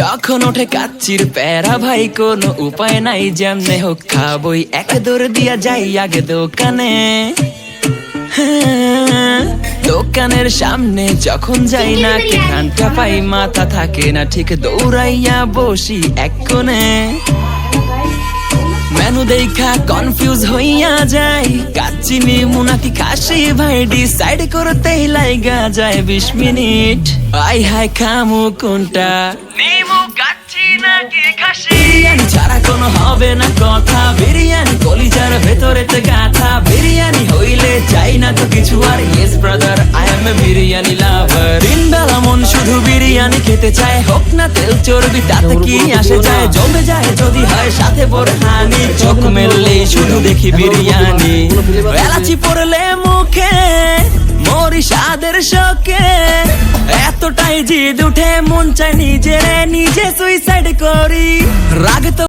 যখন ওঠে কাচ্চির প্যারা ভাই কোনো উপায় নাই, যেমনে হোক খাবই, এক দৌড় দিয়া যাই আগে দোকানে। দোকানের সামনে যখন যাই না কে ঘন্টা পাই, মাথা থাকে না ঠিক, দৌড়াইয়া বসি এক কোণে। মেনু দেখা কনফিউজ হইয়া যাই, কাচ্চি নিমু নাকি খাসি ভাই ডিসাইড করতেই লাইগা যায় 20 মিনিট। আই হাই খামু কোনটা, নিমু কাচ্চি নাকি খাসি? বিরিয়ানি ছাড়া কোনো হবে না কথা, বিরিয়ানি কলিজার ভেতরেতে গাথা, বিরিয়ানি হইলে চাই না তো কিছু আর। Yes brother, I M A biryani লাভার। দিন বেলা মন শুধু বিরিয়ানি খেতে চায়, হোক না তেল চর্বি তাতে কি আসে যায়, জমে যায় যদি হয় সাথে বোরহানি, চোখ মেললেই শুধু দেখি বিরিয়ানি। এলাচি পড়লে মুখে মরি স্বাদের শোকে, এতটাই জিদ উঠে মন চায় নিজে সুইসাইড করি। রাগ তো